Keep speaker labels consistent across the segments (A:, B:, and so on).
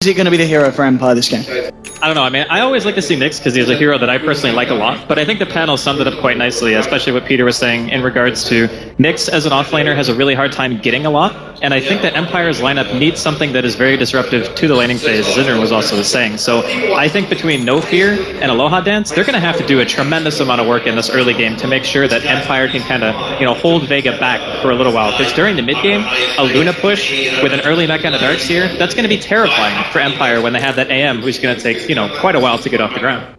A: Is it going to be the hero for Empire this game?
B: I don't know. I mean, I always like to see Nyx because he's a hero that I personally like a lot. But I think the panel summed it up quite nicely, especially what Peter was saying in regards to Nyx as an offlaner has a really hard time getting a lot. And I think that Empire's lineup needs something that is very disruptive to the laning phase, as Zinner was also saying. So I think between No Fear and Aloha Dance, they're going to have to do a tremendous amount of work in this early game to make sure that Empire can kind of, hold Vega back for a little while. Because during the mid game, a Luna push with an early mech and a Darkseer, that's going to be terrifying for Empire when they have that AM who's going to take, quite a while to get off the ground.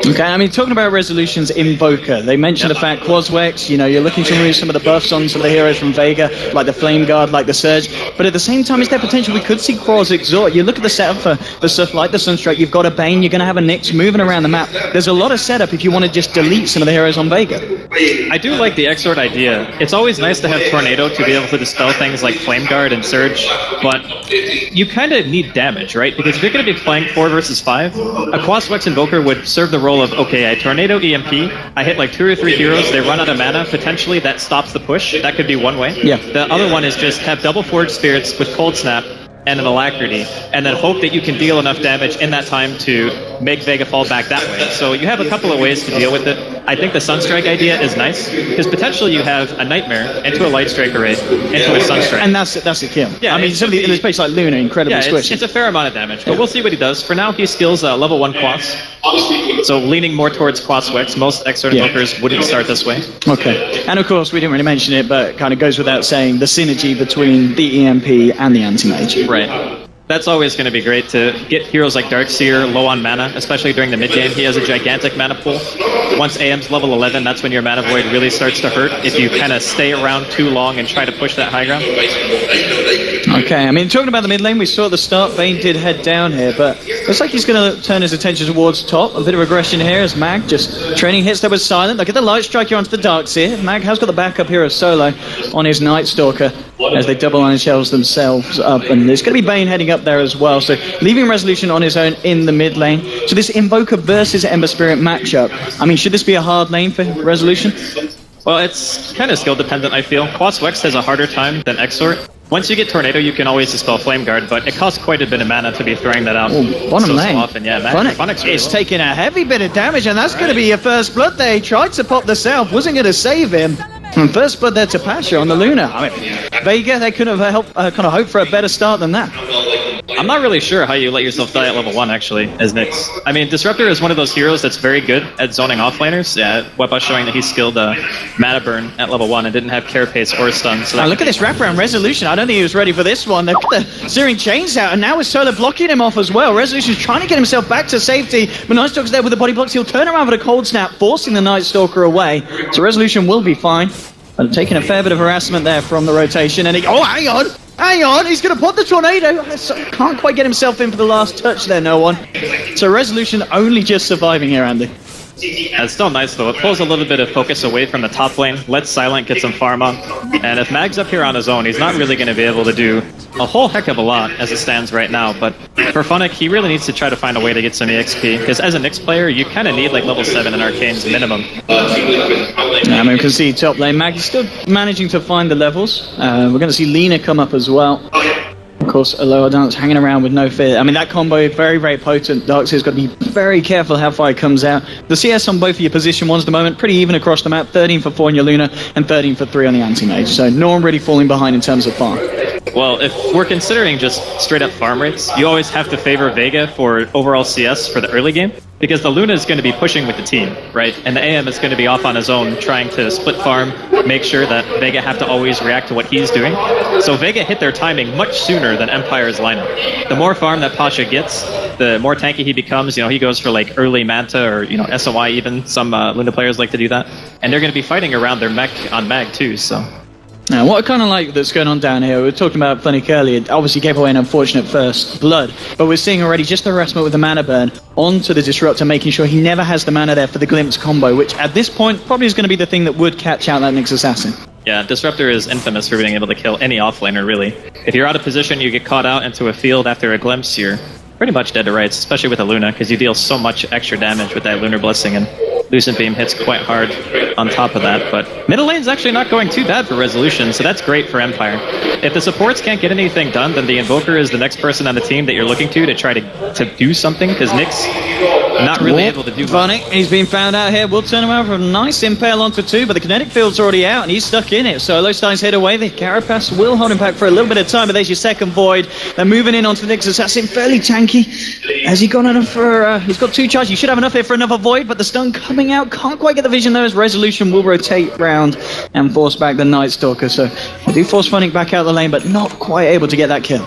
A: Okay, I mean, talking about resolutions, Invoker, they mentioned the fact Quaswex, you're looking to remove some of the buffs on some of the heroes from Vega, like the Flame Guard, like the Surge, but at the same time, is there potential we could see Quas Exhort? You look at the setup for stuff like the Sunstrike, you've got a Bane, you're going to have a Nyx moving around the map. There's a lot of setup if you want to just delete some of the heroes on Vega.
B: I do like the Exort idea. It's always nice to have Tornado to be able to dispel things like Flame Guard and Surge, but you kind of need damage, right? Because if you're going to be playing 4 versus 5, a Quaswex Invoker would serve the role of, okay, I Tornado EMP, I hit like 2 or 3 heroes, they run out of mana, potentially that stops the push. That could be one way.
A: Yeah.
B: The other one is just have double Forged Spirits with Cold Snap and an Alacrity, and then hope that you can deal enough damage in that time to make Vega fall back that way. So you have a couple of ways to deal with it. I think the Sunstrike idea is nice, because potentially you have a Nightmare into a Light Strike array, into a Sunstrike.
A: And that's a kill.
B: Yeah,
A: I mean, somebody in a space like Luna, incredibly squishy.
B: It's a fair amount of damage, but we'll see what he does. For now, he skills level 1 Quas, so leaning more towards Quaswex. Most Exort Invokers wouldn't start this way.
A: Okay, and of course, we didn't really mention it, but it kind of goes without saying, the synergy between the EMP and the Anti-Mage.
B: Right. That's always going to be great to get heroes like Darkseer low on mana, especially during the mid game. He has a gigantic mana pool. Once AM's level 11, that's when your mana void really starts to hurt if you kind of stay around too long and try to push that high ground.
A: Okay, I mean, talking about the mid lane, we saw at the start Bane did head down here, but looks like he's going to turn his attention towards top. A bit of aggression here as Mag just training hits there with Silent. Look at the Light Strike here onto the Darkseer. Mag has got the backup here of Solo on his Night Stalker as they double iron shells themselves up, and there's going to be Bane heading up there as well, so leaving Resolution on his own in the mid lane. So this Invoker versus Ember Spirit matchup, I mean, should this be a hard lane for Resolution?
B: Well, it's kind of skill dependent, I feel. Quaswex has a harder time than Exort. Once you get Tornado, you can always dispel Flame Guard, but it costs quite a bit of mana to be throwing that out
A: bottom lane.
B: So often. Yeah,
A: Funix is taking a heavy bit of damage, and that's going to be your first blood there. He tried to pop the self, wasn't going to save him. And first blood there to Pasha on the Luna. I mean, Vega, they couldn't have kind of hoped for a better start than that.
B: I'm not really sure how you let yourself die at level 1, actually, as Nyx. I mean, Disruptor is one of those heroes that's very good at zoning offlaners. Yeah, Wepa showing that he skilled Mana Burn at level 1 and didn't have Carapace or Stun. So
A: look at this wraparound Resolution. I don't think he was ready for this one. They put the Searing Chains out, and now with Solar blocking him off as well. Resolution's trying to get himself back to safety, but Night Stalker's there with the body blocks. He'll turn around with a Cold Snap, forcing the Night Stalker away. So Resolution will be fine. But taking a fair bit of harassment there from the rotation, and hang on, he's going to pop the Tornado. Can't quite get himself in for the last touch there, no one. So Resolution only just surviving here, Andy.
B: Yeah, it's still nice though. It pulls a little bit of focus away from the top lane, lets Silent get some farm on, and if Mag's up here on his own, he's not really going to be able to do a whole heck of a lot as it stands right now, but for Funnick, he really needs to try to find a way to get some EXP, because as a Nyx player, you kind of need like level 7 in Arcane's minimum.
A: I mean, we can see top lane, Mag is still managing to find the levels. We're going to see Lena come up as well. Of course, Aloha Dance hanging around with No Fear. I mean, that combo is very, very potent. Darkseer's got to be very careful how far it comes out. The CS on both of your position ones at the moment, pretty even across the map. 13 for 4 on your Luna and 13 for 3 on the Anti-Mage. So no one really falling behind in terms of farm.
B: Well, if we're considering just straight up farm rates, you always have to favor Vega for overall CS for the early game, because the Luna is going to be pushing with the team, right? And the AM is going to be off on his own trying to split farm, make sure that Vega have to always react to what he's doing. So Vega hit their timing much sooner than Empire's lineup. The more farm that Pasha gets, the more tanky he becomes. He goes for like early Manta or, SOI even. Some Luna players like to do that. And they're going to be fighting around their mech on Mag too, so...
A: Now, what I kind of like that's going on down here, we were talking about Funnick earlier, obviously gave away an unfortunate first blood, but we're seeing already just the harassment with the mana burn onto the Disruptor, making sure he never has the mana there for the Glimpse combo, which at this point probably is going to be the thing that would catch out that Nyx Assassin.
B: Yeah, Disruptor is infamous for being able to kill any offlaner, really. If you're out of position, you get caught out into a field after a Glimpse, you're pretty much dead to rights, especially with a Luna, because you deal so much extra damage with that Lunar Blessing, and Lucent Beam hits quite hard. on top of that. But middle lane's actually not going too bad for Resolution, so that's great for Empire. If the supports can't get anything done, then the Invoker is the next person on the team that you're looking to try to do something, because Nick's not really able to do
A: Funny, he's been found out here. We'll turn him over from a nice impale onto 2, but the kinetic field's already out and he's stuck in it. Solo starting to head away. The Carapace will hold him back for a little bit of time, but there's your second void. They're moving in onto the next assassin, fairly tanky. Has he got enough for, he's got 2 charges. He should have enough here for another void, but the stun coming out. Can't quite get the vision though, as Resolution will rotate round and force back the Night Stalker. So they do force Funny back out the lane, but not quite able to get that kill.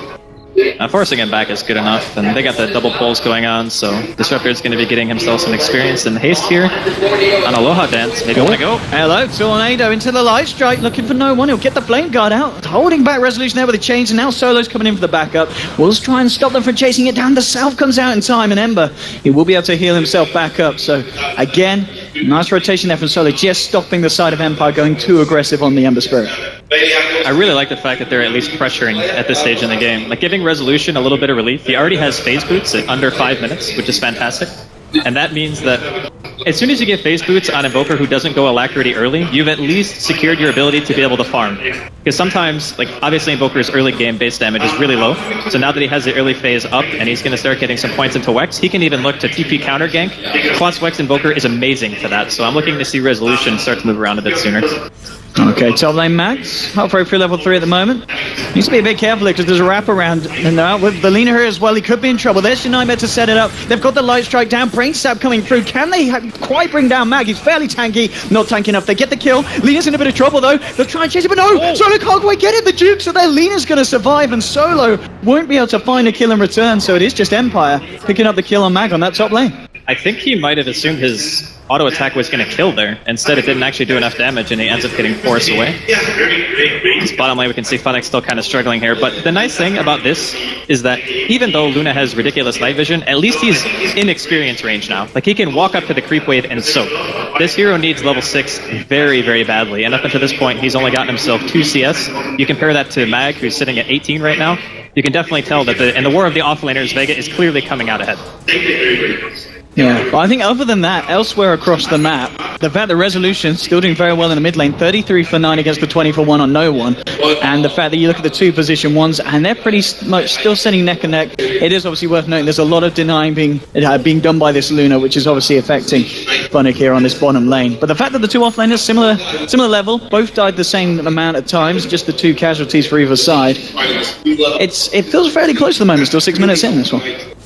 B: Forcing him back is good enough, and they got the double pulls going on, so Disruptor is going to be getting himself some experience and haste here on Aloha Dance. Maybe want to go.
A: Hello, Tornado into the light strike, looking for no one. He'll get the flame guard out, holding back Resolution there with the chains, and now Solo's coming in for the backup. We'll try and stop them from chasing it down. The South comes out in time, and Ember, he will be able to heal himself back up. So again, nice rotation there from Solo, just stopping the side of Empire going too aggressive on the Ember Spirit.
B: I really like the fact that they're at least pressuring at this stage in the game. Like, giving Resolution a little bit of relief. He already has phase boots at under 5 minutes, which is fantastic. And that means that as soon as you get phase boots on Invoker who doesn't go Alacrity early, you've at least secured your ability to be able to farm. Because sometimes, like, obviously Invoker's early game base damage is really low, so now that he has the early phase up and he's going to start getting some points into Wex, he can even look to TP counter gank. Plus Wex Invoker is amazing for that, so I'm looking to see Resolution start to move around a bit sooner.
A: Okay, top lane Max, halfway through level 3 at the moment. Needs to be a bit careful because there's a wraparound, and they're out with the Lina here as well. He could be in trouble. There's your Nightmare to set it up. They've got the light strike down, Brain Stab coming through. Can they quite bring down Mag? He's fairly tanky, not tanky enough. They get the kill. Lina's in a bit of trouble though. They'll try and chase it, but no! Solo can't quite get it. The Dukes are there. Lina's going to survive, and Solo won't be able to find a kill in return, so it is just Empire picking up the kill on Mag on that top lane.
B: I think he might have assumed his auto attack was going to kill there. Instead, it didn't actually do enough damage, and he ends up getting forced away. This bottom lane, we can see Funix still kind of struggling here. But the nice thing about this is that even though Luna has ridiculous night vision, at least he's in experience range now. Like, he can walk up to the creep wave and soak. This hero needs level 6 very, very badly. And up until this point, he's only gotten himself 2 CS. You compare that to Mag, who's sitting at 18 right now. You can definitely tell that in the war of the offlaners, Vega is clearly coming out ahead.
A: Yeah, but I think other than that, elsewhere across the map, the fact that Resolution still doing very well in the mid lane, 33 for 9 against the 20 for 1 on no one, and the fact that you look at the 2 position ones, and they're pretty much still sitting neck and neck. It is obviously worth noting there's a lot of denying being done by this Luna, which is obviously affecting Funnick here on this bottom lane. But the fact that the 2 offlaners, similar level, both died the same amount of times, just the 2 casualties for either side, it feels fairly close at the moment, still 6 minutes in this one.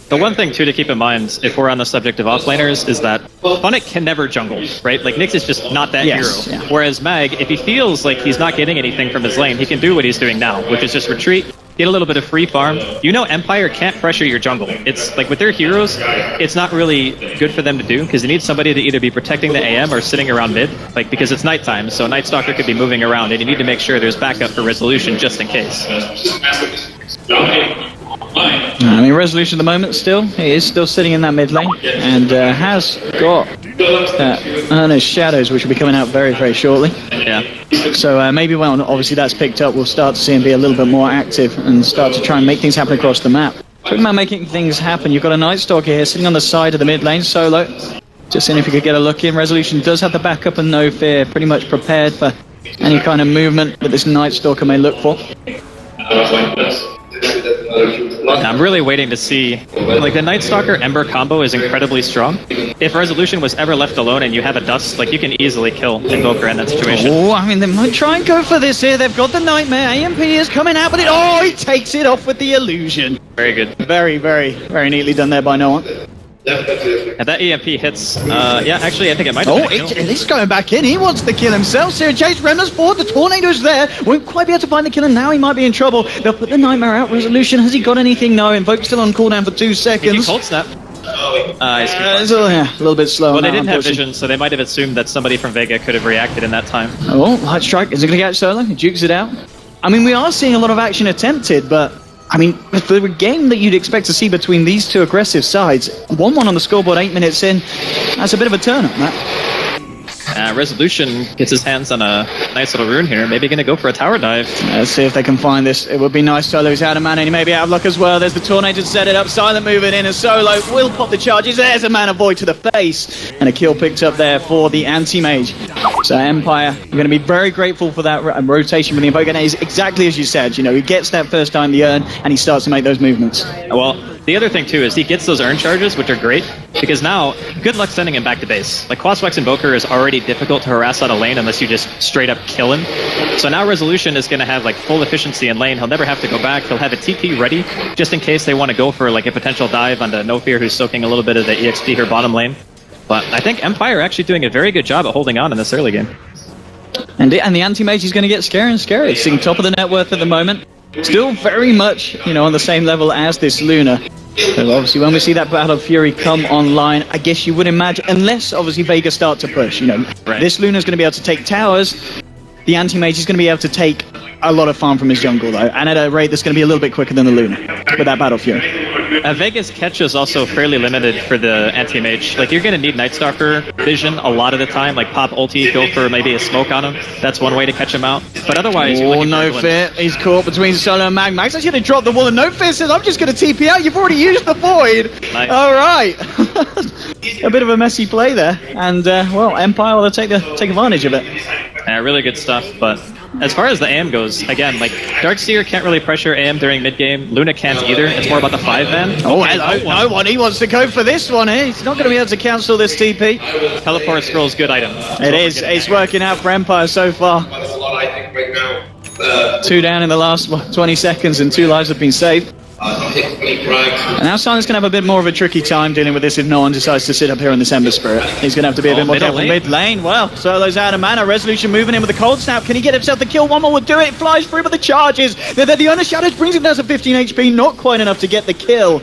B: The one thing, too, to keep in mind, if we're on the subject of offlaners, is that Funnick can never jungle, right? Like, Nyx is just not that hero. Yeah. Whereas Mag, if he feels like he's not getting anything from his lane, he can do what he's doing now, which is just retreat, get a little bit of free farm. You know Empire can't pressure your jungle. It's like, with their heroes, it's not really good for them to do, because you need somebody to either be protecting the AM or sitting around mid, like, because it's nighttime, so Night Stalker could be moving around, and you need to make sure there's backup for Resolution just in case.
A: I mean, Resolution at the moment still, he is still sitting in that mid lane, and has got Earner's Shadows, which will be coming out very, very shortly.
B: Yeah.
A: So maybe when obviously that's picked up, we'll start to see him be a little bit more active and start to try and make things happen across the map. Talking about making things happen, you've got a Night Stalker here sitting on the side of the mid lane, Solo. Just seeing if he could get a look in. Resolution does have the backup and no fear, pretty much prepared for any kind of movement that this Night Stalker may look for.
B: I'm really waiting to see, like, the Night Stalker Ember combo is incredibly strong. If Resolution was ever left alone and you have a Dust, like, you can easily kill Invoker in that situation.
A: Oh, I mean, they might try and go for this here. They've got the Nightmare. AMP is coming out, but he takes it off with the illusion.
B: Very good.
A: Very, very, very neatly done there by no one.
B: And that EMP hits, yeah, actually, I think it might have been a kill.
A: He's going back in. He wants the kill himself. Sarah Chase, Remnants forward. The Tornado's there. Won't quite be able to find the kill, and now he might be in trouble. They'll put the Nightmare out. Resolution, has he got anything? No. Invoke's still on cooldown for 2 seconds.
B: He cold snap.
A: A little bit slow.
B: Well, they didn't have vision, so they might have assumed that somebody from Vega could have reacted in that time.
A: Oh, Light Strike. Is it going to catch Solo? He jukes it out. I mean, we are seeing a lot of action attempted, but I mean, for the game that you'd expect to see between these 2 aggressive sides, 1-1 on the scoreboard 8 minutes in, that's a bit of a turn up, Matt.
B: Resolution gets his hands on a nice little rune here. Maybe going to go for a tower dive.
A: Let's see if they can find this. It would be nice. Solo's out of mana and he may be out of luck as well. There's the Tornado to set it up. Silent moving in and Solo will pop the charges. There's a Mana Void to the face. And a kill picked up there for the Anti-Mage. So Empire, you're going to be very grateful for that rotation with the Invoker. And it's exactly as you said. You know, he gets that first time the urn and he starts to make those movements.
B: Well, the other thing too is he gets those urn charges, which are great, because now, good luck sending him back to base. Like, Quaswex Invoker is already difficult to harass out of lane unless you just straight up kill him. So now Resolution is going to have like full efficiency in lane. He'll never have to go back. He'll have a TP ready, just in case they want to go for like a potential dive onto No Fear, who's soaking a little bit of the EXP here bottom lane. But I think Empire actually doing a very good job at holding on in this early game.
A: And the Anti-Mage is going to get scarier and scarier. Sitting top of the net worth at the moment. Still very much, you know, on the same level as this Luna. So obviously when we see that Battle of Fury come online, I guess you would imagine, unless obviously Vega start to push, you know,
B: right.
A: This Luna's going to be able to take towers. The Anti-Mage is going to be able to take a lot of farm from his jungle though, and at a rate that's going to be a little bit quicker than the Luna with that Battle of Fury.
B: Vega's catch is also fairly limited for the Anti-Mage. Like, you're going to need Night Stalker vision a lot of the time, like pop ulti, go for maybe a smoke on him. That's one way to catch him out. But otherwise, you're looking
A: No
B: for
A: Fear. He's caught between Solo and Mag. Mag's actually going to drop the wall, and No Fear says, I'm just going to TP out. You've already used the Void.
B: Nice.
A: All right. A bit of a messy play there. And, well, Empire will take advantage of it.
B: Yeah, really good stuff, but as far as the AM goes, again, like, Darkseer can't really pressure AM during mid-game. Luna can't either. It's more about the 5-man.
A: Oh, hello. No one. He wants to go for this one here. He's not going to be able to cancel this TP.
B: Teleport scroll's good item.
A: It is. It's working out for Empire so far. 2 down in the last 20 seconds and 2 lives have been saved. And now Silent's going to have a bit more of a tricky time dealing with this if no one decides to sit up here on this Ember Spirit. He's going to have to be a bit more careful mid lane. Well, Solo's out of mana. Resolution moving in with the Cold Snap. Can he get himself the kill? One more would do it. Flies through with the charges. The Honor Shadows brings him down to 15 HP. Not quite enough to get the kill.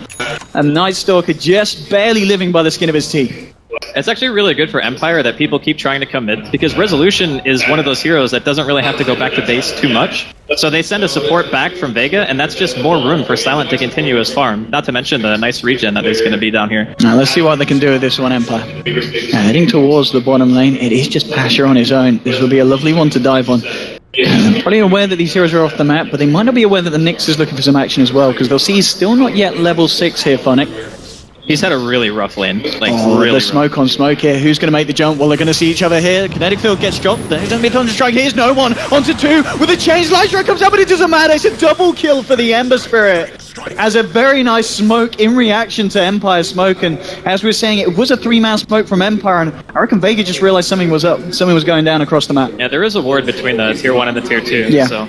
A: And Night Stalker just barely living by the skin of his teeth.
B: It's actually really good for Empire that people keep trying to come mid, because Resolution is one of those heroes that doesn't really have to go back to base too much. So they send a support back from Vega, and that's just more room for Silent to continue his farm. Not to mention the nice regen that is going to be down here.
A: Now let's see what they can do with this one, Empire. Heading towards the bottom lane, it is just Pasha on his own. This will be a lovely one to dive on. I'm probably aware that these heroes are off the map, but they might not be aware that the Nyx is looking for some action as well, because they'll see he's still not yet level 6 here, Phonic.
B: He's had a really rough lane. Like, really
A: the smoke on smoke here. Who's going to make the jump? Well, they're going to see each other here. Kinetic field gets dropped. There's going to be a Thunder Strike. Here's no one. Onto 2 with a change. Light Strike comes out, but it doesn't matter. It's a double kill for the Ember Spirit. As a very nice smoke in reaction to Empire smoke. And as we were saying, it was a 3-man smoke from Empire. And I reckon Vega just realized something was up. Something was going down across the map.
B: Yeah, there is a ward between the tier 1 and the tier 2.
A: Yeah.
B: So.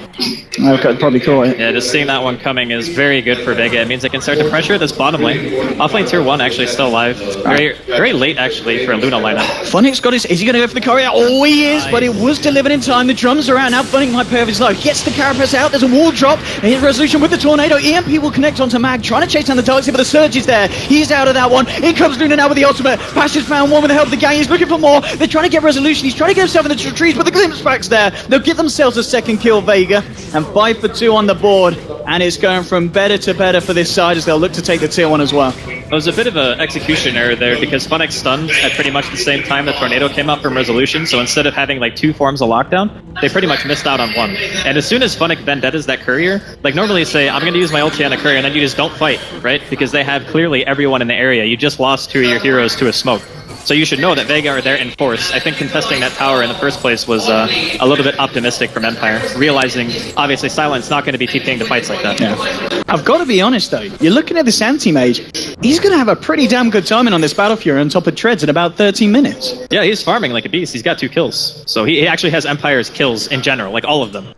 A: I could probably call it.
B: Yeah, just seeing that one coming is very good for Vega. It means they can start to pressure this bottom lane. Offlane tier 1 actually still alive. Very late, actually, for a Luna lineup.
A: Phonic's got his... Is he going to go for the courier? Oh, he is, but it was delivered in time. The drums are out. Now Phonic might pay off his life. Gets the Carapace out. There's a wall drop. And his Resolution with the Tornado. EMP will connect onto Mag, trying to chase down the Darkseer, but the Surge is there. He's out of that one. In comes Luna now with the ultimate. Pasha's found one with the help of the gang. He's looking for more. They're trying to get Resolution. He's trying to get himself in the trees, but the Glimpse Pack's there. They'll get themselves a second kill, Vega. And 5 for 2 on the board. And it's going from better to better for this side as they'll look to take the tier 1 as well.
B: It was a bit of an execution error there, because Phonic stunned at pretty much the same time the Tornado came up from Resolution, so instead of having like 2 forms of lockdown, they pretty much missed out on 1. And as soon as Phonic vendettas that courier, like normally you say, I'm going to use my ulti on the courier, and then you just don't fight, right? Because they have clearly everyone in the area. You just lost 2 of your heroes to a smoke. So you should know that Vega are there in force. I think contesting that tower in the first place was a little bit optimistic from Empire, realizing obviously Silent's not going to be TPing to fights like that.
A: Yeah. I've got to be honest though, you're looking at this Anti-Mage, he's going to have a pretty damn good timing on this Battle Fury on top of Treads in about 13 minutes.
B: Yeah, he's farming like a beast. He's got 2 kills. So he actually has Empire's kills in general, like all of them.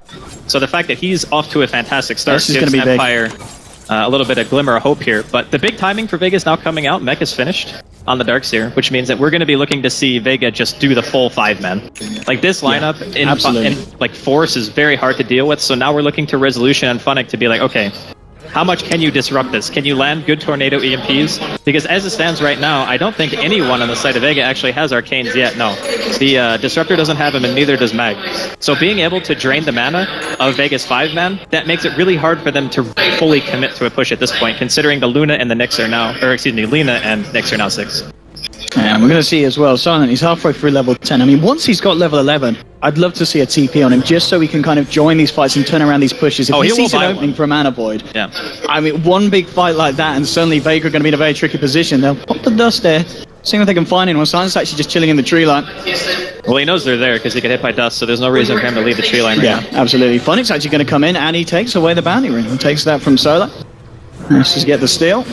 B: So the fact that he's off to a fantastic start gives Empire a little bit of glimmer of hope here. But the big timing for Vega's now coming out. Mech is finished on the Darkseer, which means that we're going to be looking to see Vega just do the full 5-man. Like this lineup in like force is very hard to deal with. So now we're looking to Resolution and Phonic to be like, okay, how much can you disrupt this? Can you land good Tornado EMPs? Because as it stands right now, I don't think anyone on the side of Vega actually has Arcanes yet, no. The Disruptor doesn't have them, and neither does Mag. So being able to drain the mana of Vega's 5-man, that makes it really hard for them to fully commit to a push at this point, considering the Luna and the Nyx are now, or excuse me, Lina and Nyx are now 6.
A: And we're going to see as well, Silent, he's halfway through level 10. I mean, once he's got level 11, I'd love to see a TP on him, just so he can kind of join these fights and turn around these pushes. If he sees an opening from Mana Void, I mean, one big fight like that, and suddenly Vega are going to be in a very tricky position. They'll pop the dust there, seeing if they can find anyone. Silent's actually just chilling in the tree line.
B: Well, he knows they're there because he get hit by dust, so there's no reason for him to leave the tree line right now.
A: Absolutely. Phoenix actually going to come in, and he takes away the bounty ring. He takes that from Solar. Let's just get the steal.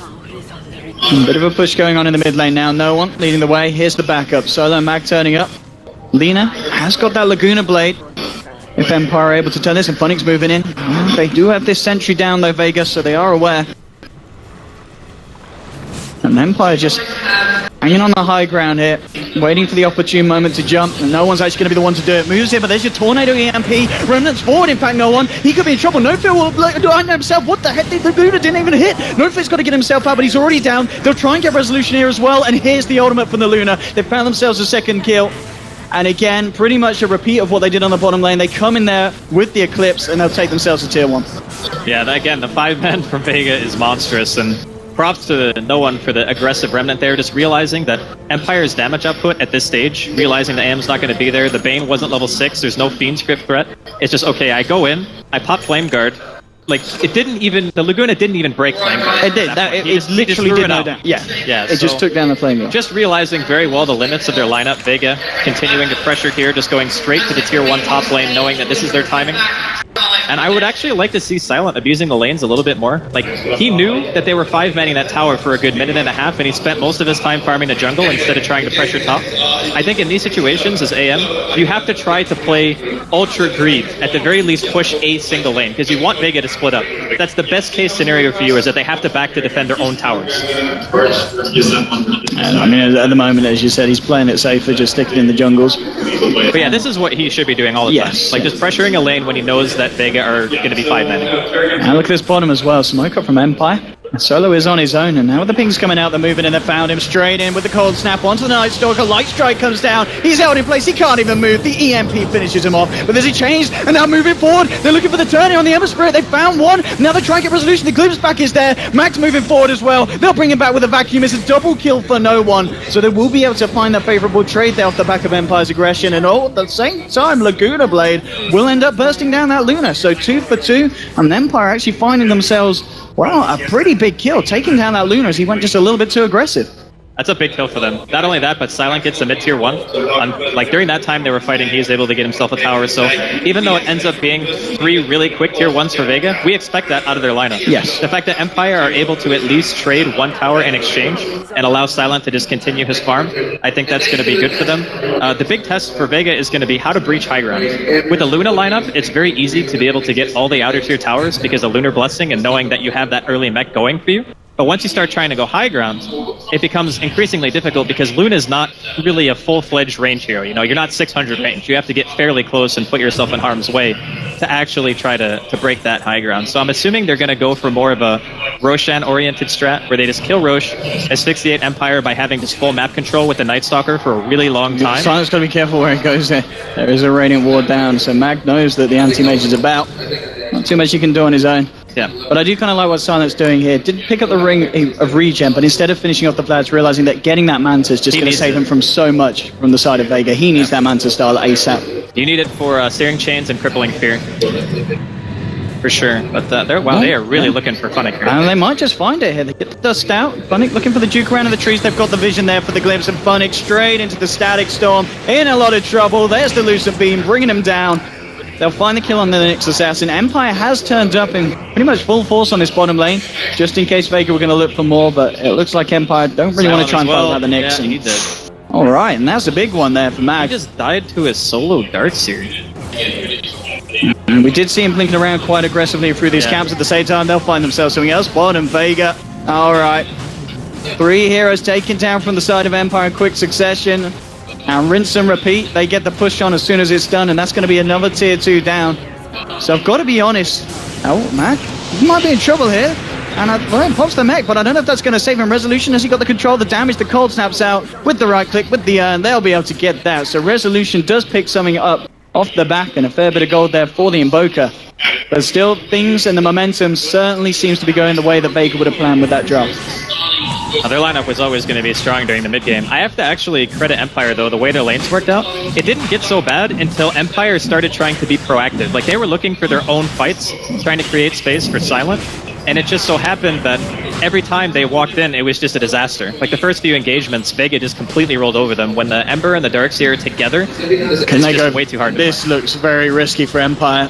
A: A bit of a push going on in the mid lane now. No one leading the way. Here's the backup. Solo and Mag turning up. Lina has got that Laguna Blade. If Empire are able to turn this, and Phoenix moving in. They do have this sentry down though, Vega, so they are aware. And Empire just hanging on the high ground here, waiting for the opportune moment to jump, and no one's actually going to be the one to do it. Moves here, but there's your Tornado EMP. Remnants forward, in fact, no one. He could be in trouble. Nofil will blind himself. What the heck? The Laguna didn't even hit. Nofil's got to get himself out, but he's already down. They'll try and get resolution here as well, and here's the ultimate from the Luna. They found themselves a second kill. And again, pretty much a repeat of what they did on the bottom lane. They come in there with the Eclipse, and they'll take themselves to tier 1.
B: Yeah, again, the 5-man from Vega is monstrous, and props to no one for the aggressive Remnant there, just realizing that Empire's damage output at this stage, realizing the AM's not going to be there, the Bane wasn't level 6, there's no Fiend script threat. It's just, okay, I go in, I pop Flame Guard. Like, it didn't even, the Laguna didn't even break Flame Guard.
A: It did, it literally did no down. Yeah, it just took down the Flame Guard.
B: Just realizing very well the limits of their lineup, Vega continuing to pressure here, just going straight to the tier 1 top lane, knowing that this is their timing. And I would actually like to see Silent abusing the lanes a little bit more. Like, he knew that they were 5-manning that tower for a good minute and a half, and he spent most of his time farming the jungle instead of trying to pressure top. I think in these situations, as AM, you have to try to play Ultra Greed. At the very least, push a single lane, because you want Vega to split up. That's the best case scenario for you, is that they have to back to defend their own towers.
A: And, I mean, at the moment, as you said, he's playing it safer, just sticking in the jungles.
B: But yeah, this is what he should be doing all the time. Like, just pressuring a lane when he knows that Vega are going to be 5-manning.
A: And look at this bottom as well. Smoke up from Empire. Solo is on his own, and now with the pings coming out, they're moving in. They found him straight in with the cold snap onto the Night Stalker. Light Strike comes down. He's held in place. He can't even move. The EMP finishes him off. But there's a change, and now moving forward. They're looking for the turn on the Ember Spirit. They found one. Now they're trying to get resolution. The Glimpse back is there. Max moving forward as well. They'll bring him back with a vacuum. It's a double kill for no one. So they will be able to find that favorable trade there off the back of Empire's aggression. And all at the same time, Laguna Blade will end up bursting down that Luna. So 2 for 2, and Empire actually finding themselves, well, a pretty big kill, taking down that Luna as he went just a little bit too aggressive.
B: That's a big kill for them. Not only that, but Silent gets the mid-tier 1. Like, during that time they were fighting, he was able to get himself a tower. So even though it ends up being 3 really quick tier 1s for Vega, we expect that out of their lineup.
A: Yes.
B: The fact that Empire are able to at least trade 1 tower in exchange and allow Silent to just continue his farm, I think that's going to be good for them. The big test for Vega is going to be how to breach high ground. With the Luna lineup, it's very easy to be able to get all the outer tier towers because of Lunar Blessing and knowing that you have that early mech going for you. But once you start trying to go high ground, it becomes increasingly difficult because Luna is not really a full-fledged range hero. You know, you're not 600 range. You have to get fairly close and put yourself in harm's way to actually try to break that high ground. So I'm assuming they're going to go for more of a Roshan-oriented strat where they just kill Rosh, asphyxiate Empire by having just full map control with the Night Stalker for a really long time.
A: Silent's got to be careful where it goes there. There is a Radiant Ward down, so Mag knows that the anti-mage is about. Not too much he can do on his own.
B: Yeah.
A: But I do kind of like what Silent's doing here. Didn't pick up the ring of regen, but instead of finishing off the Vlads, realizing that getting that Manta is just going to save him from so much from the side of Vega. He needs that Manta style ASAP.
B: You need it for Searing Chains and Crippling Fear. For sure. But they are really looking for Funnick here.
A: And they might just find it here. They get the dust out. Funnick looking for the Duke around in the trees. They've got the vision there for the glimpse, and Funnick straight into the Static Storm. In a lot of trouble. There's the Lucent Beam, bringing him down. They'll find the kill on the next assassin. Empire has turned up in pretty much full force on this bottom lane, just in case Vega were going to look for more, but it looks like Empire don't really want to try and fight about the Nyx.
B: Yeah, he did.
A: Alright, and that's a big one there for Mag.
B: He just died to his solo dart series.
A: And we did see him blinking around quite aggressively through these camps at the same time. They'll find themselves something else. Bottom, Vega. Alright. 3 heroes taken down from the side of Empire in quick succession. And rinse and repeat. They get the push on as soon as it's done, and that's going to be another tier 2 down. So I've got to be honest. Oh, Mag, he might be in trouble here. And well, it pops the mech, but I don't know if that's going to save him. Resolution, has he got the control, the damage, the cold snaps out with the right click, with the they'll be able to get that. So Resolution does pick something up off the back, and a fair bit of gold there for the Invoker. But still, things and the momentum certainly seems to be going the way that Vega would have planned with that drop.
B: Their lineup was always going to be strong during the mid game. I have to actually credit Empire though, the way their lanes worked out. It didn't get so bad until Empire started trying to be proactive. Like they were looking for their own fights, trying to create space for Silent. And it just so happened that every time they walked in, it was just a disaster. Like the first few engagements, Vega just completely rolled over them. When the Ember and the Darkseer are together, it's just way too hard.
A: This looks very risky for Empire.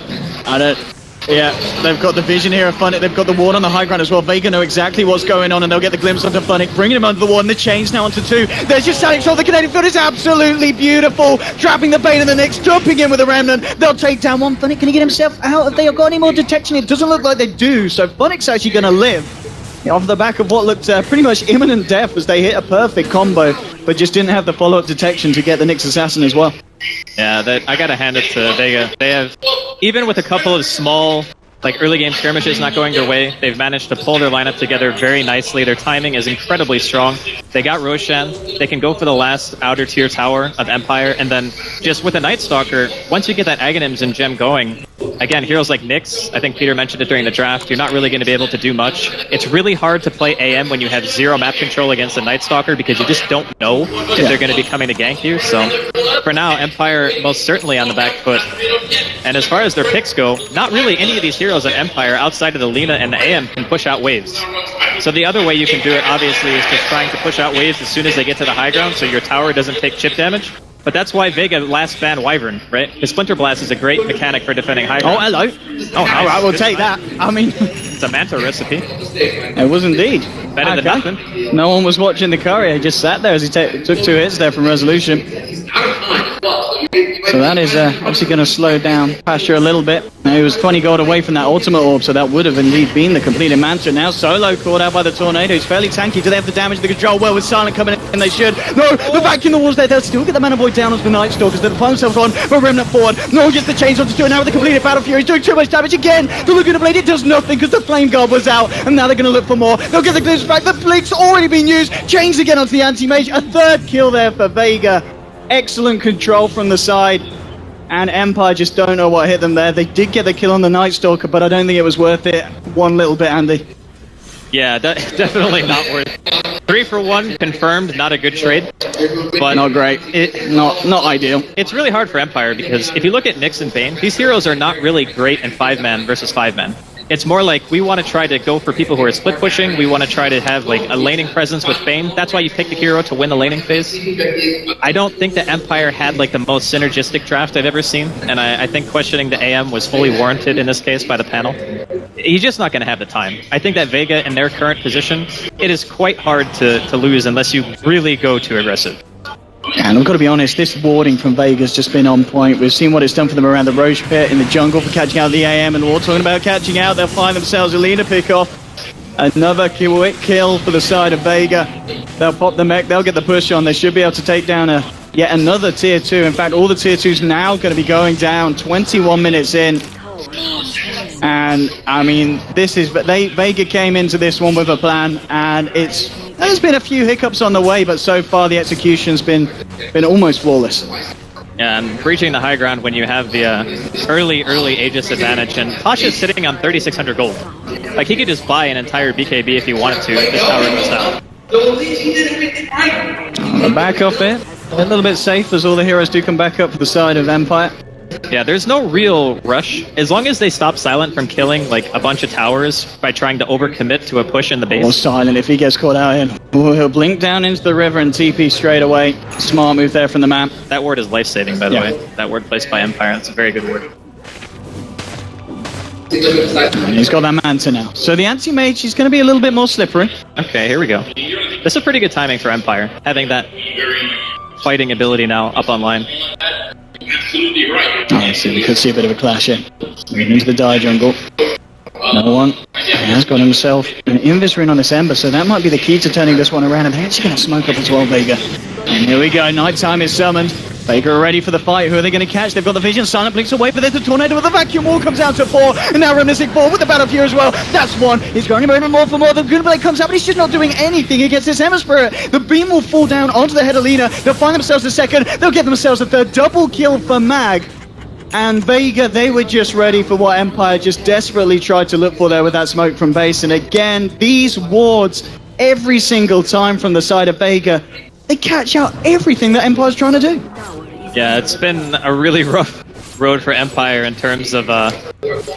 A: Yeah, they've got the vision here of Funnick, they've got the ward on the high ground as well. Vega know exactly what's going on and they'll get the glimpse onto Funnick, bringing him under the ward and the chains now onto 2. There's just Alex on the Canadian field, is absolutely beautiful. Trapping the Bane and the Nyx, jumping in with a Remnant. They'll take down one. Funnick, can he get himself out? Have they got any more detection? It doesn't look like they do, so Funnick's actually going to live. Off the back of what looked pretty much imminent death as they hit a perfect combo, but just didn't have the follow-up detection to get the Nyx Assassin as well.
B: Yeah, I gotta hand it to Vega. They have, even with a couple of small like early game skirmishes not going their way, they've managed to pull their lineup together very nicely. Their timing is incredibly strong. They got Roshan. They can go for the last outer tier tower of Empire, and then just with a Night Stalker, once you get that Aghanims and gem going, again, heroes like Nyx, I think Peter mentioned it during the draft, you're not really going to be able to do much. It's really hard to play AM when you have 0 map control against a Night Stalker because you just don't know if they're going to be coming to gank you. So for now, Empire most certainly on the back foot. And as far as their picks go, not really any of these heroes at Empire outside of the Lina and the AM can push out waves. So the other way you can do it, obviously, is just trying to push out waves as soon as they get to the high ground so your tower doesn't take chip damage. But that's why Vega last banned Wyvern, right? His Splinter Blast is a great mechanic for defending high ground.
A: Oh, hello.
B: Oh, nice.
A: I will take that. I mean...
B: it's a Manta recipe.
A: It was indeed.
B: Better than nothing.
A: No one was watching the courier. He just sat there as he took 2 hits there from Resolution. So that is obviously going to slow down Pasha a little bit. Now, he was 20 gold away from that ultimate orb, so that would have indeed been the completed Manta. Now Solo caught out by the Tornado. He's fairly tanky. Do they have the damage, the control? Well, with Silent coming in, they should. No, the vacuum the walls there. They'll still get the Mana Boy down onto the Night Stalkers. They'll find themselves on for Remnant forward. No, gets the chains onto 2, and now with the completed Battle Fury, he's doing too much damage again. The Laguna Blade, it does nothing because the Flame Guard was out, and now they're going to look for more. They'll get the glimpse back. The Blink's already been used. Chains again onto the Anti-Mage. A 3rd kill there for Vega. Excellent control from the side. And Empire just don't know what hit them there. They did get the kill on the Night Stalker, but I don't think it was worth it. One little bit, Andy.
B: Yeah, definitely not worth it. 3 for 1 confirmed, not a good trade. But
A: not great. Not ideal.
B: It's really hard for Empire because if you look at Nyx and Bane, these heroes are not really great in 5-man versus 5-man. It's more like we want to try to go for people who are split pushing. We want to try to have like a laning presence with Bane. That's why you pick the hero to win the laning phase. I don't think that Empire had like the most synergistic draft I've ever seen, and I think questioning the AM was fully warranted in this case by the panel. He's just not going to have the time. I think that Vega in their current position, it is quite hard to lose unless you really go too aggressive.
A: And I've got to be honest, this warding from Vega's just been on point. We've seen what it's done for them around the Roche Pit, in the jungle for catching out the AM, and we're talking about catching out. They'll find themselves a Lina pick-off. Another quick kill for the side of Vega. They'll pop the mech, they'll get the push on. They should be able to take down yet another tier 2. In fact, all the tier 2s now going to be going down 21 minutes in. And I mean, Vega came into this one with a plan, and there's been a few hiccups on the way, but so far the execution's been almost flawless.
B: Yeah, and breaching the high ground when you have the early Aegis advantage, and Pasha's sitting on 3,600 gold. Like, he could just buy an entire BKB if he wanted to if this tower goes down.
A: Back off it. A little bit safe as all the heroes do come back up for the side of Empire.
B: Yeah, there's no real rush. As long as they stop Silent from killing like a bunch of towers by trying to overcommit to a push in the base.
A: Or Silent, if he gets caught out in. Oh, he'll blink down into the river and TP straight away. Smart move there from the map.
B: That ward is life-saving, by the way. That ward placed by Empire, that's a very good ward.
A: And he's got that Manta now. So the Anti-Mage is going to be a little bit more slippery.
B: Okay, here we go. This is pretty good timing for Empire, having that fighting ability now up online.
C: Absolutely right.
A: Oh, so we could see a bit of a clash here. Into the die jungle. Another one. He has got himself an Invis Rune on this Ember, so that might be the key to turning this one around. And they're actually going to smoke up as well, Vega. And here we go. Nighttime is summoned. Vega are ready for the fight. Who are they going to catch? They've got the vision. Silent blinks away, but there's the Tornado with the vacuum wall comes out to 4. And now Reminiscing 4 with the Battle Fury as well. That's 1. He's going even more for more. The Good Blade comes out, but he's just not doing anything against this Ember Spirit. The beam will fall down onto the head of Lina. They'll find themselves a 2nd. They'll get themselves a 3rd. Double kill for Mag. And Vega, they were just ready for what Empire just desperately tried to look for there with that smoke from base. And again, these wards every single time from the side of Vega, they catch out everything that Empire's trying to do.
B: Yeah, it's been a really rough road for Empire in terms of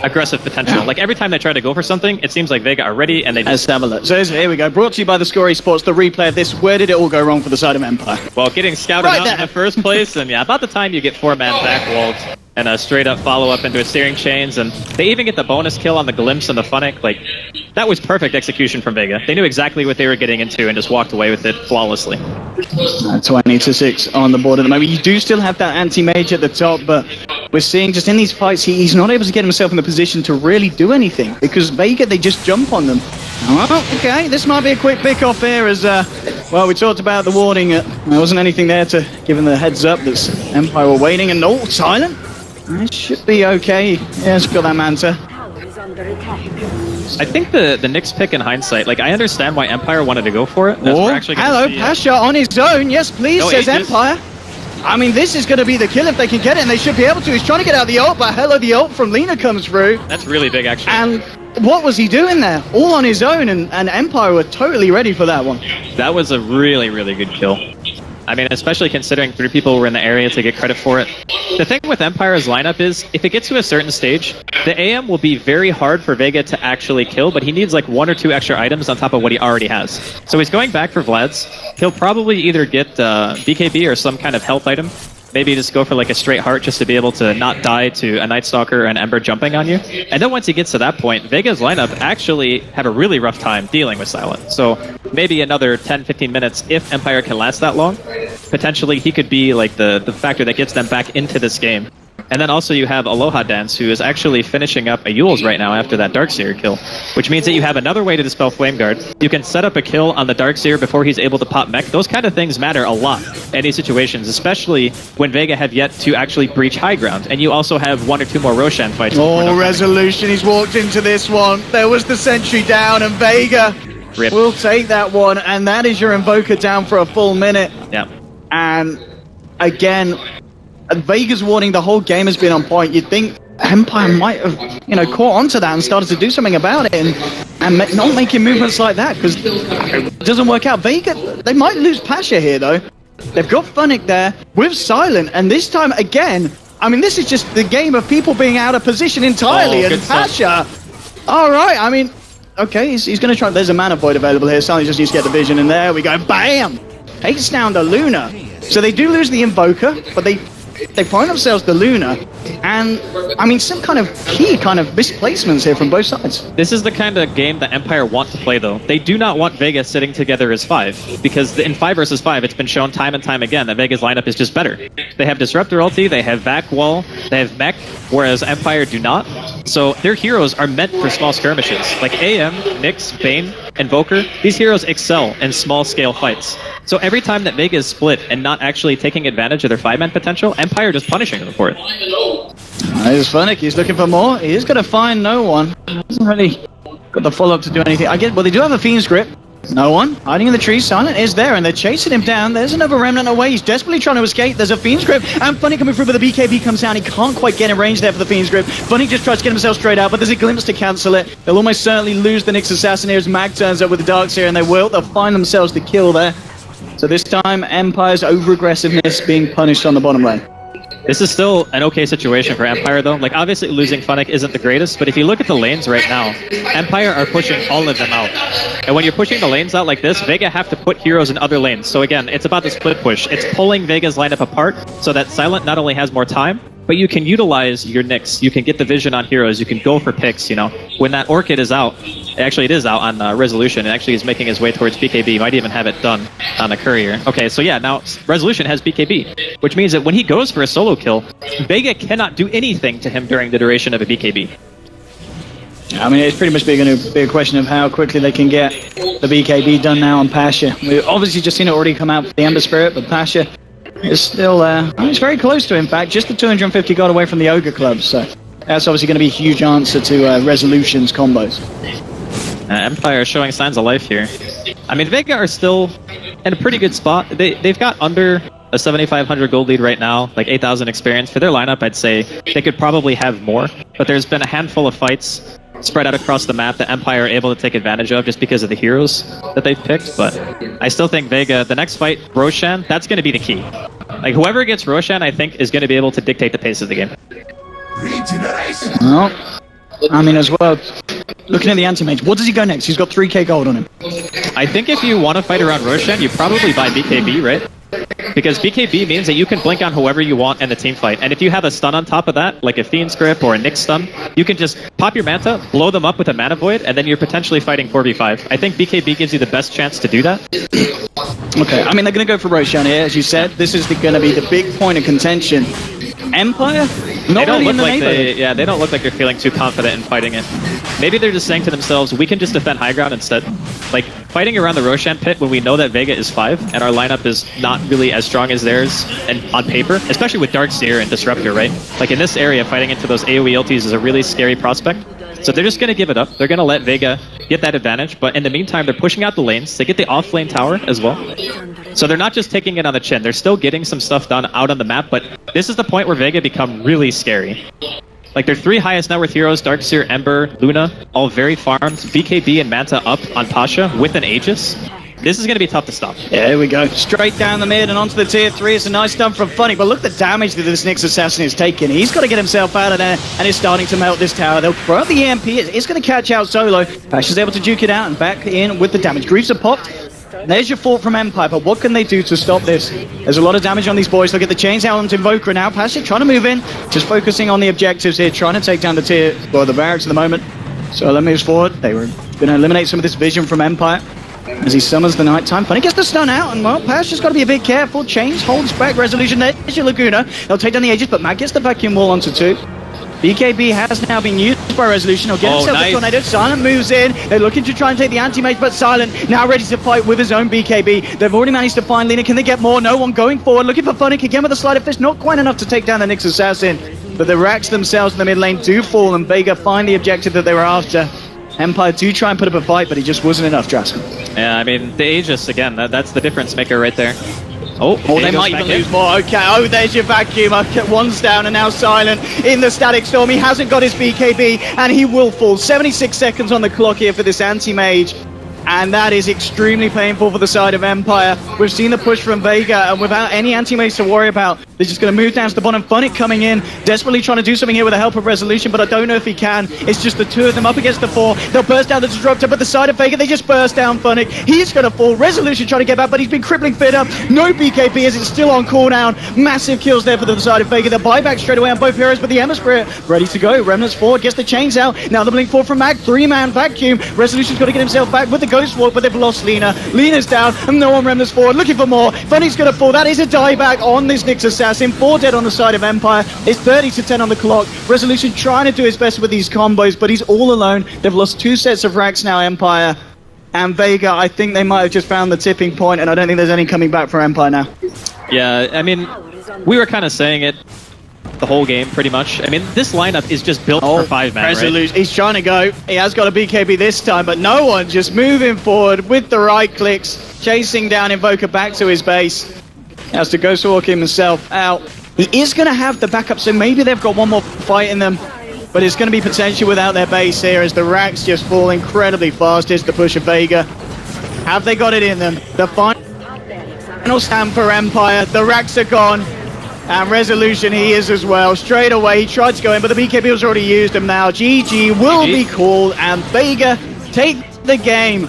B: aggressive potential. Like every time they try to go for something, it seems like Vega are ready and they
A: Let's
B: just...
A: have a look. So here we go. Brought to you by the Score Esports, the replay of this. Where did it all go wrong for the side of Empire?
B: Well, getting scouted
A: Right
B: out
A: there.
B: in the first place, and yeah, about the time you get 4-man backwalled and a straight-up follow-up into a steering chains, and they even get the bonus kill on the Glimpse and the Funnick. Like, that was perfect execution from Vega. They knew exactly what they were getting into and just walked away with it flawlessly.
A: 20-6 on the board at the moment. You do still have that anti-mage at the top, but we're seeing just in these fights, he's not able to get himself in the position to really do anything, because Vega, they just jump on them. Oh, okay, this might be a quick pick-off here as, well, we talked about the warning. There wasn't anything there to give him the heads up that Empire were waiting, and oh, silent. It should be okay. Yeah, it's got that Manta.
B: I think the Nyx pick in hindsight, like, I understand why Empire wanted to go for it. As
A: Oh,
B: we're actually gonna
A: hello,
B: see,
A: Pasha on his own. Yes, please,
B: No
A: says
B: ages.
A: Empire. I mean, this is going to be the kill if they can get it, and they should be able to. He's trying to get out the ult, but hello, the ult from Lina comes through.
B: That's really big, actually.
A: And what was he doing there? All on his own, and Empire were totally ready for that one.
B: That was a really, really good kill. I mean, especially considering 3 people were in the area to get credit for it. The thing with Empire's lineup is, if it gets to a certain stage, the AM will be very hard for Vega to actually kill, but he needs like 1 or 2 extra items on top of what he already has. So he's going back for Vlad's. He'll probably either get BKB or some kind of health item. Maybe just go for like a straight heart just to be able to not die to a Night Stalker and Ember jumping on you. And then once he gets to that point, Vega's lineup actually have a really rough time dealing with Silent. So maybe another 10-15 minutes, if Empire can last that long, potentially he could be like the factor that gets them back into this game. And then also you have Aloha Dance, who is actually finishing up a Yule's right now after that Darkseer kill, which means that you have another way to dispel Flame Guard. You can set up a kill on the Darkseer before he's able to pop mech. Those kind of things matter a lot in these situations, especially when Vega have yet to actually breach high ground. And you also have 1 or 2 more Roshan fights.
A: Oh, Resolution, he's walked into this one. There was the sentry down, and Vega
B: Rip.
A: will take that one, and that is your Invoker down for a full minute.
B: Yeah.
A: And again, Vega's warning the whole game has been on point. You'd think Empire might have, caught onto that and started to do something about it, and not making movements like that, because it doesn't work out. Vega, they might lose Pasha here, though. They've got Funnick there with Silent, and this time, again, I mean, this is just the game of people being out of position entirely,
B: Oh,
A: and
B: good
A: Pasha, all right, I mean, okay, he's going to try. There's a Mana Void available here. Silent just needs to get the vision, and there we go. Bam! Takes down the Luna. So they do lose the Invoker, but they find themselves the Luna, and I mean some kind of key misplacements here from both sides.
B: This is the kind of game that Empire want to play, though. They do not want Vega sitting together as 5, because in 5 versus 5, it's been shown time and time again that Vega's lineup is just better. They have Disruptor ulti, they have Vac Wall, they have Mech, whereas Empire do not. So their heroes are meant for small skirmishes. Like AM, Nyx, Bane, Invoker, these heroes excel in small-scale fights. So every time that Vega is split and not actually taking advantage of their 5-man potential, Empire just punishing them for it.
A: There's Funnick, he's looking for more. He is going to find no one. Hasn't really got the follow-up to do anything. Well, they do have a Fiend's Grip. No one. Hiding in the trees. Silent is there, and they're chasing him down. There's another Remnant away. He's desperately trying to escape. There's a Fiend's Grip, and Funnick coming through, but the BKB comes down. He can't quite get in range there for the Fiend's Grip. Funnick just tries to get himself straight out, but there's a Glimpse to cancel it. They'll almost certainly lose the Nyx Assassin here as Mag turns up with the Darkseer, and they'll find themselves the kill there. So this time, Empire's over-aggressiveness being punished on the bottom lane.
B: This is still an okay situation for Empire, though. Like, obviously losing Funnick isn't the greatest, but if you look at the lanes right now, Empire are pushing all of them out. And when you're pushing the lanes out like this, Vega have to put heroes in other lanes. So again, it's about the split push. It's pulling Vega's lineup apart so that Silent not only has more time, but you can utilize your Nyx. You can get the vision on heroes. You can go for picks, When that Orchid is out, actually it is out on Resolution. It actually is making his way towards BKB. Might even have it done on the Courier. Okay, so yeah, now Resolution has BKB, which means that when he goes for a solo kill, Vega cannot do anything to him during the duration of a BKB.
A: I mean, it's pretty much going to be a question of how quickly they can get the BKB done now on Pasha. We've obviously just seen it already come out for the Ember Spirit, but Pasha is still, it's very close to, in fact, just the 250 got away from the Ogre Club, so that's obviously going to be a huge answer to Resolution's combos.
B: Empire is showing signs of life here. I mean, Vega are still in a pretty good spot. They've got under a 7,500 gold lead right now, like 8,000 experience. For their lineup, I'd say they could probably have more, but there's been a handful of fights spread out across the map that Empire are able to take advantage of just because of the heroes that they've picked. But I still think Vega, the next fight, Roshan, that's going to be the key. Like, whoever gets Roshan, I think, is going to be able to dictate the pace of the game.
A: Well, I mean, as well, looking at the anti-mage, what does he go next? He's got 3k gold on him.
B: I think if you want to fight around Roshan, you probably buy BKB, right? Because BKB means that you can blink on whoever you want in the team fight. And if you have a stun on top of that, like a Fiend's Grip or a Nyx stun, you can just pop your Manta, blow them up with a Mana Void, and then you're potentially fighting 4v5. I think BKB gives you the best chance to do that.
A: Okay, I mean, they're going to go for Roshan here, as you said. This is going to be the big point of contention. Empire? Not really in the neighborhood.
B: Yeah, they don't look like they're feeling too confident in fighting it. Maybe they're just saying to themselves, we can just defend high ground instead. Like, fighting around the Roshan pit when we know that Vega is 5 and our lineup is not really as strong as theirs and on paper, especially with Darkseer and Disruptor, right? Like, in this area, fighting into those AoE ultis is a really scary prospect. So they're just going to give it up. They're going to let Vega get that advantage, but in the meantime, they're pushing out the lanes. They get the off-lane tower as well. So they're not just taking it on the chin. They're still getting some stuff done out on the map, but this is the point where Vega become really scary. Like, their 3 highest net worth heroes, Darkseer, Ember, Luna, all very farmed. BKB and Manta up on Pasha with an Aegis. This is going to be tough to stop.
A: Yeah, here we go. Straight down the mid and onto the tier 3. It's a nice stun from Funny, but look at the damage that this Nyx Assassin is taking. He's got to get himself out of there, and he's starting to melt this tower. They'll throw out the EMP. It's going to catch out solo. Pasha's able to duke it out and back in with the damage. Greaves are popped. There's your fault from Empire, but what can they do to stop this? There's a lot of damage on these boys. Look at the chains out onto Invoker now. Pasha trying to move in, just focusing on the objectives here, trying to take down the tier, or the barracks at the moment. So that moves forward. They were going to eliminate some of this vision from Empire as he summons the nighttime. Funny gets the stun out, and well, Pasha's got to be a bit careful. Chains holds back Resolution. There's your Laguna. They'll take down the Aegis, but Mag gets the vacuum wall onto 2. BKB has now been used by Resolution. He'll get himself a tornado. Silent moves in. They're looking to try and take the anti-mage, but Silent now ready to fight with his own BKB. They've already managed to find Lina. Can they get more? No one going forward. Looking for Funnick again with a sleight of fist. Not quite enough to take down the Nyx Assassin. But the racks themselves in the mid lane do fall, and Vega find the objective that they were after. Empire do try and put up a fight, but it just wasn't enough, Drask.
B: Yeah, I mean, the Aegis, again, that's the difference maker right there. Oh,
A: they might even lose more. Okay, oh, there's your vacuum. One's down and now Silent in the Static Storm. He hasn't got his BKB, and he will fall. 76 seconds on the clock here for this anti-mage. And that is extremely painful for the side of Empire. We've seen the push from Vega, and without any anti-mage to worry about, they're just going to move down to the bottom. Funnick coming in, desperately trying to do something here with the help of Resolution, but I don't know if he can. It's just the 2 of them up against the 4. They'll burst down the Disruptor, but the side of Vega, they just burst down Funnick. He's going to fall. Resolution trying to get back, but he's been crippling fit up. No BKB as it's still on cooldown. Massive kills there for the side of Vega. They'll buy back straight away on both heroes, but the Ember Spirit ready to go. Remnants forward, gets the chains out. Now the blink forward from Mag. 3-man vacuum. Resolution's got to get himself back with the Ghost Walk, but they've lost Lina. Lina's down, and no one remnants forward. Looking for more. Funny's going to fall. That is a dieback on this Nyx Assassin. 4 dead on the side of Empire. It's 30-10 on the clock. Resolution trying to do his best with these combos, but he's all alone. They've lost 2 sets of racks now, Empire. And Vega, I think they might have just found the tipping point, and I don't think there's any coming back for Empire now.
B: Yeah, I mean, we were kind of saying it the whole game, pretty much. I mean, this lineup is just built for 5-man,
A: Resolution,
B: right?
A: He's trying to go. He has got a BKB this time, but no one just moving forward with the right clicks, chasing down Invoker back to his base. He has to Ghost Walk himself out. He is going to have the backup, so maybe they've got one more fight in them, but it's going to be potential without their base here as the racks just fall incredibly fast. Here's the push of Vega. Have they got it in them? The final stand for Empire. The racks are gone. And Resolution, he is as well. Straight away, he tried to go in, but the BKB was already used him now. GG will be called, and Vega take the game.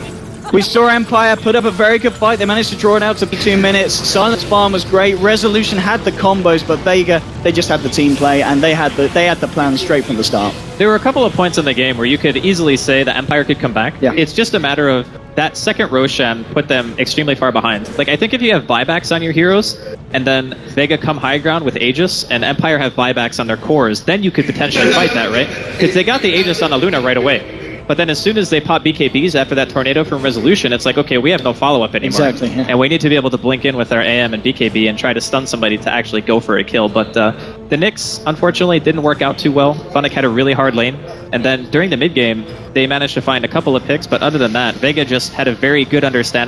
A: We saw Empire put up a very good fight. They managed to draw it out to 2 minutes. Silent Farm was great. Resolution had the combos, but Vega, they just had the team play, and they had the plan straight from the start.
B: There were a couple of points in the game where you could easily say that Empire could come back.
A: Yeah.
B: It's just a matter of that second Roshan put them extremely far behind. Like, I think if you have buybacks on your heroes, and then Vega come high ground with Aegis, and Empire have buybacks on their cores, then you could potentially fight that, right? Because they got the Aegis on the Luna right away. But then as soon as they pop BKBs after that tornado from Resolution, it's like, okay, we have no follow-up anymore.
A: Exactly, yeah.
B: And we need to be able to blink in with our AM and BKB and try to stun somebody to actually go for a kill. But the Nyx, unfortunately, didn't work out too well. Funnick had a really hard lane. And then during the mid-game, they managed to find a couple of picks. But other than that, Vega just had a very good understanding